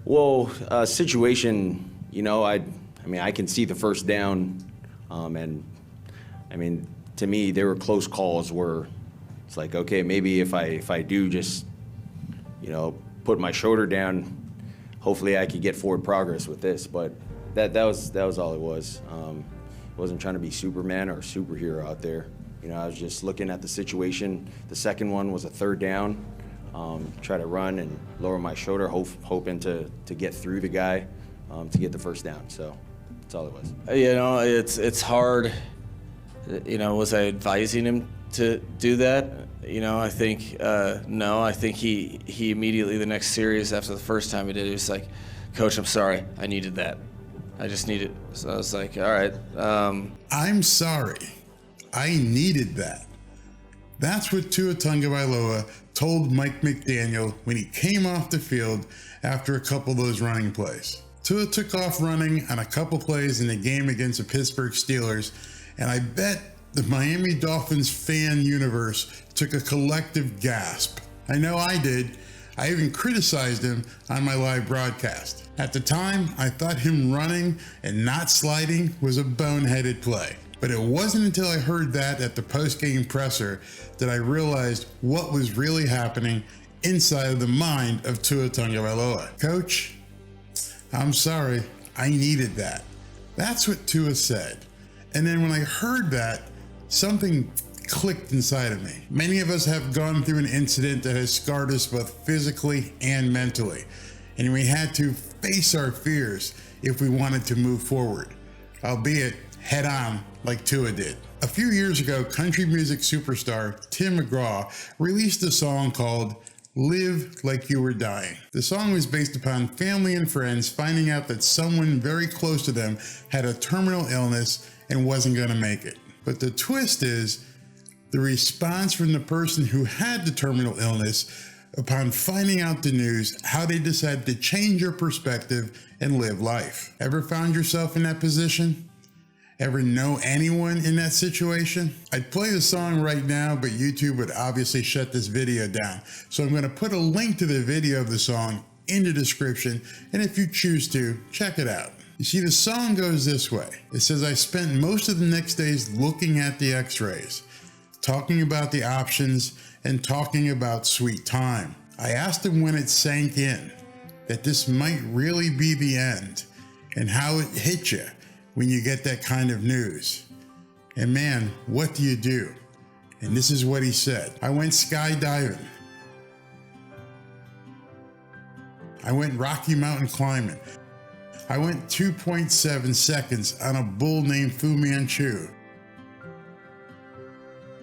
Well, situation, I mean, I can see the first down, and I mean, to me, there were close calls where it's like, okay, maybe if I do just, put my shoulder down, hopefully I could get forward progress with this. But that was all it was. Wasn't trying to be Superman or superhero out there. I was just looking at the situation. The second one was a third down. Try to run and lower my shoulder, hoping to get through the guy to get the first down. So that's all it was. It's hard. Was I advising him to do that? I think no. I think he immediately the next series after the first time he did it, he was like, "Coach, I'm sorry. I needed that. I just needed." So I was like, "All right." I'm sorry. I needed that. That's what Tua Tagovailoa told Mike McDaniel when he came off the field after a couple of those running plays. Tua took off running on a couple plays in the game against the Pittsburgh Steelers, and I bet the Miami Dolphins fan universe took a collective gasp. I know I did. I even criticized him on my live broadcast. At the time, I thought him running and not sliding was a boneheaded play. But it wasn't until I heard that at the post-game presser that I realized what was really happening inside of the mind of Tua Tagovailoa. Coach, I'm sorry, I needed that. That's what Tua said. And then when I heard that, something clicked inside of me. Many of us have gone through an incident that has scarred us both physically and mentally. And we had to face our fears if we wanted to move forward, albeit head on like Tua did. A few years ago, country music superstar Tim McGraw released a song called Live Like You Were Dying. The song was based upon family and friends finding out that someone very close to them had a terminal illness and wasn't going to make it. But the twist is the response from the person who had the terminal illness upon finding out the news, how they decided to change your perspective and live life. Ever found yourself in that position? Ever know anyone in that situation? I'd play the song right now, but YouTube would obviously shut this video down. So I'm going to put a link to the video of the song in the description, and if you choose to, check it out. You see, the song goes this way. It says, I spent most of the next days looking at the x-rays, talking about the options, and talking about sweet time. I asked him when it sank in, that this might really be the end, and how it hit you when you get that kind of news. And man, what do you do? And this is what he said. I went skydiving. I went Rocky Mountain climbing. I went 2.7 seconds on a bull named Fu Manchu.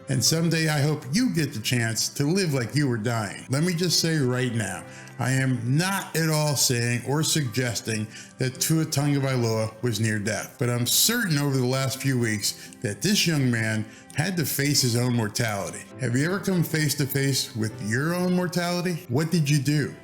And someday I hope you get the chance to live like you were dying. Let me just say right now, I am not at all saying or suggesting that Tua Tagovailoa was near death, but I'm certain over the last few weeks that this young man had to face his own mortality. Have you ever come face to face with your own mortality? What did you do?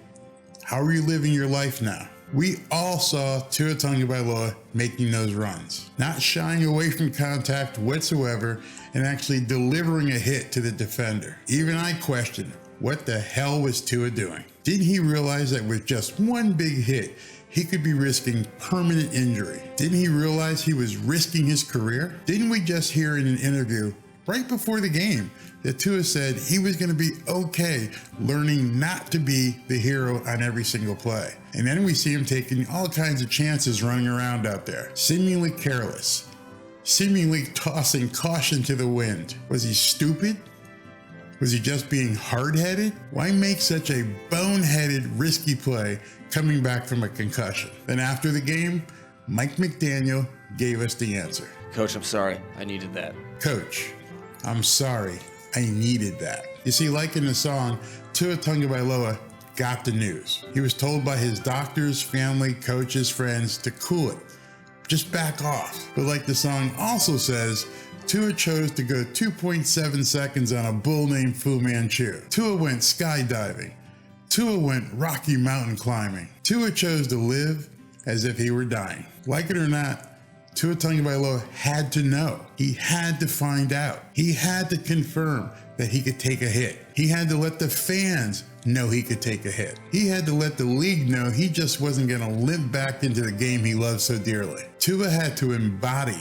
How are you living your life now? We all saw Tua Tagovailoa making those runs, not shying away from contact whatsoever and actually delivering a hit to the defender. Even I questioned, what the hell was Tua doing? Didn't he realize that with just one big hit, he could be risking permanent injury? Didn't he realize he was risking his career? Didn't we just hear in an interview right before the game that Tua said he was going to be okay learning not to be the hero on every single play? And then we see him taking all kinds of chances running around out there, seemingly careless, seemingly tossing caution to the wind. Was he stupid? Was he just being hard-headed? Why make such a boneheaded, risky play coming back from a concussion? Then after the game, Mike McDaniel gave us the answer. Coach, I'm sorry. I needed that. Coach, I'm sorry. I needed that. You see, like in the song, Tua Tagovailoa got the news. He was told by his doctors, family, coaches, friends to cool it. Just back off. But like the song also says, Tua chose to go 2.7 seconds on a bull named Fu Manchu. Tua went skydiving. Tua went Rocky Mountain climbing. Tua chose to live as if he were dying. Like it or not, Tua Tagovailoa had to know. He had to find out. He had to confirm that he could take a hit. He had to let the fans know he could take a hit. He had to let the league know he just wasn't going to limp back into the game he loved so dearly. Tua had to embody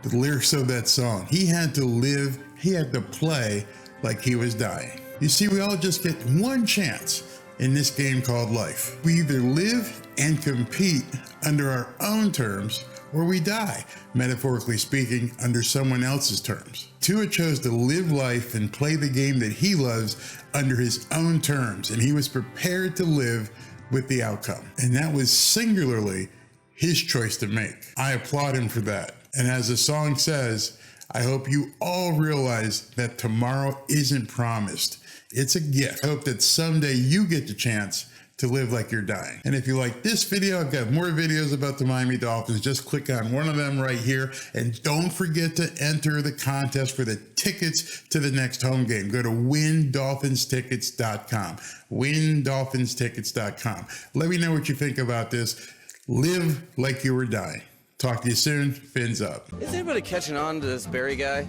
the lyrics of that song. He had to live, he had to play like he was dying. You see, we all just get one chance in this game called life. We either live and compete under our own terms, or we die, metaphorically speaking, under someone else's terms. Tua chose to live life and play the game that he loves under his own terms, and he was prepared to live with the outcome. And that was singularly his choice to make. I applaud him for that. And as the song says, I hope you all realize that tomorrow isn't promised. It's a gift. I hope that someday you get the chance to live like you're dying. And if you like this video, I've got more videos about the Miami Dolphins. Just click on one of them right here. And don't forget to enter the contest for the tickets to the next home game. Go to windolphinstickets.com. Windolphinstickets.com. Let me know what you think about this. Live like you were dying. Talk to you soon. Fins up. Is anybody catching on to this Barry guy?